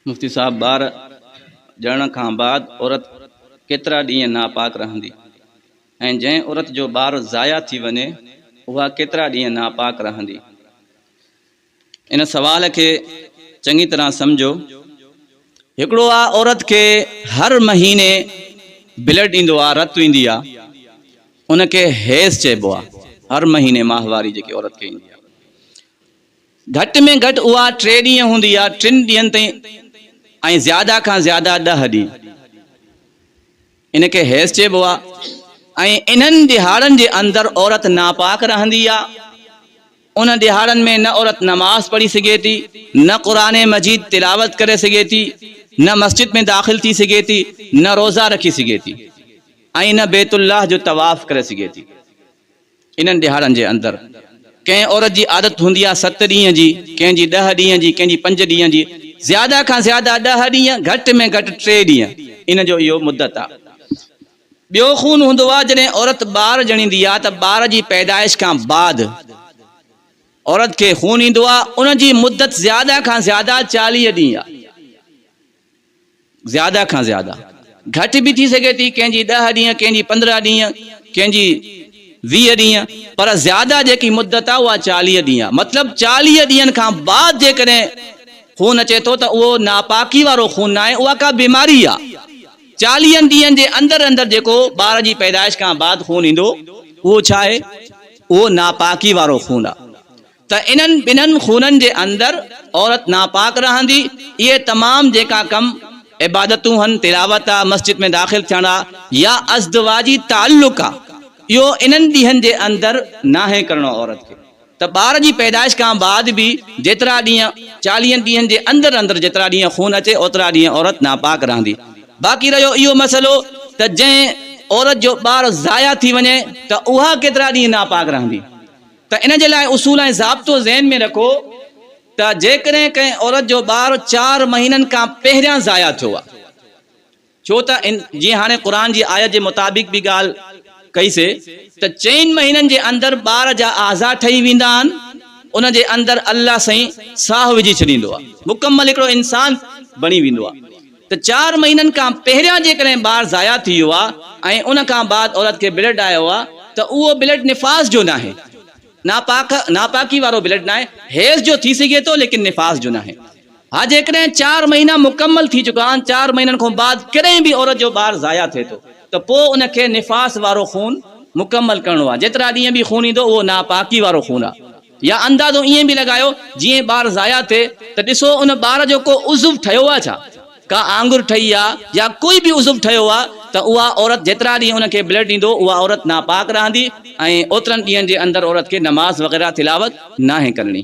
मुफ्ती साहब ॿार ॼणण खां बाद औरत केतिरा ॾींहं नापाक रहंदी ऐं जंहिं औरत जो ॿार ज़ाया थी वञे उहा केतिरा ॾींहं नापाक रहंदी। इन सवाल खे चङी तरह सम्झो। हिकिड़ो आहे औरत खे हर महीने ब्लड ईंदो आहे, रतु ईंदी आहे, उनखे हैज़ चइबो आहे। हर महीने माहवारी जेकी औरत खे ईंदी आहे, घटि में घटि उहा 3 ॾींहं हूंदी आहे, 3 ॾींहंनि ताईं, ऐं ज़्यादा खां ज़्यादा 10 ॾींहं, इनखे हैज़ चइबो आहे। ऐं इन्हनि ॾिहाड़नि जे अंदरि औरत नापाक रहंदी आहे। उन ॾिहाड़नि में न औरत नमाज़ पढ़ी सघे थी, न क़ुरान मजीद तिलावत करे सघे थी, न मस्जिद में दाख़िल थी सघे थी, न रोज़ा रखी सघे थी, ऐं न बैतुल्लाह जो तवाफ़ करे सघे थी। इन्हनि ॾिहाड़नि जे अंदरि कंहिं औरत जी आदत हूंदी आहे 7 ॾींहं जी, कंहिंजी 10 ॾींहं जी, कंहिंजी 5 ॾींहं जी, ज़्यादा खां ज़्यादा 10 ॾींहं, घटि में घटि 3 ॾींहं, इन जो इहो मुद्दत आहे। ॿियो खून हूंदो आहे जॾहिं औरत ॿार ॼणींदी आहे त ॿार जी पैदाइश खां बाद औरत खे खून ईंदो आहे। उन जी मुद्दत ज़्यादा खां ज़्यादा 40 ॾींहं आहे, ज़्यादा खां ज़्यादा, घटि बि थी सघे थी, कंहिंजी 10 ॾींहं, कंहिंजी 15 ॾींहं, कंहिंजी 20 ॾींहं, पर ज़्यादा जेकी मुद्दत आहे उहा 40 ॾींहं आहे। मतिलबु 40 ॾींहंनि खां बाद जेकॾहिं खून अचे थो त उहो नापाकी वारो खून न आहे, उहा का बीमारी आहे। 40 ॾींहंनि जे अंदरि अंदरि जेको ॿार जी पैदाइश खां बाद खून ईंदो उहो छा आहे? उहो नापाकी वारो खून आहे। त इन्हनि ॿिन्हिनि खूननि जे अंदरि औरत नापाक रहंदी। इहे तमामु जेका कम इबादतूं आहिनि, तिलावत आहे, मस्जिद में दाख़िल थियण आहे, या अज़दवाजी ताल्लुक़ आहे, इहो इन्हनि ॾींहंनि जे अंदरि नाहे करिणो औरत खे। त ॿार जी पैदाइश खां बाद बि जेतिरा ॾींहं, 40 ॾींहंनि जे अंदरि अंदरि जेतिरा ॾींहं खून अचे ओतिरा ॾींहं औरत नापाक रहंदी। बाक़ी रहियो इहो मसइलो त जंहिं औरत जो ॿार ज़ाया थी वञे त उहा केतिरा ॾींहं नापाक रहंदी। त इन जे लाइ उसूल ऐं ज़ाब्तो ज़हन में रखो त जेकॾहिं कंहिं औरत जो ॿार 4 महीननि खां पहिरियां ज़ाया थियो आहे, छो त जीअं हाणे क़ुरान जी आयत जे मुताबिक़ बि ॻाल्हि कईसे त 4 महीननि जे अंदरि ॿार जा आज़ा ठही वेंदा आहिनि, उन जे अंदरि अल्लाह साईं साह विझी छॾींदो आहे, मुकमल हिकिड़ो इंसान बणी वेंदो आहे। त 4 महीननि खां पहिरियां जेकॾहिं ॿार ज़ाया थी वियो आहे ऐं उन खां बाद औरत खे ब्लड आयो आहे त उहो ब्लड निफ़ास जो न आहे, नापाकी वारो ब्लड न आहे, हैज़ जो थी सघे थो लेकिन निफ़ास जो न आहे। हा, जेकॾहिं 4 महीना मुकमल थी चुका आहिनि, 4 महीननि खां बाद कॾहिं बि औरत जो ॿार ज़ाया थिए थो त पोइ उनखे निफ़ास वारो खून मुकमल करिणो आहे। जेतिरा ॾींहं बि खून ईंदो उहो नापाकी वारो खून आहे। या अंदाज़ो ईअं बि लॻायो जीअं ॿार ज़ाया थिए त ॾिसो उन ॿार जो को उज़ुव ठहियो आहे छा, का आंगुर ठही आहे या कोई बि उज़ुव ठहियो आहे, त उहा औरत जेतिरा ॾींहं उनखे ब्लड ईंदो उहा औरत नापाक रहंदी ऐं ओतिरनि ॾींहंनि जे अंदरि औरत खे नमाज़ वग़ैरह तिलावत नाहे करणी।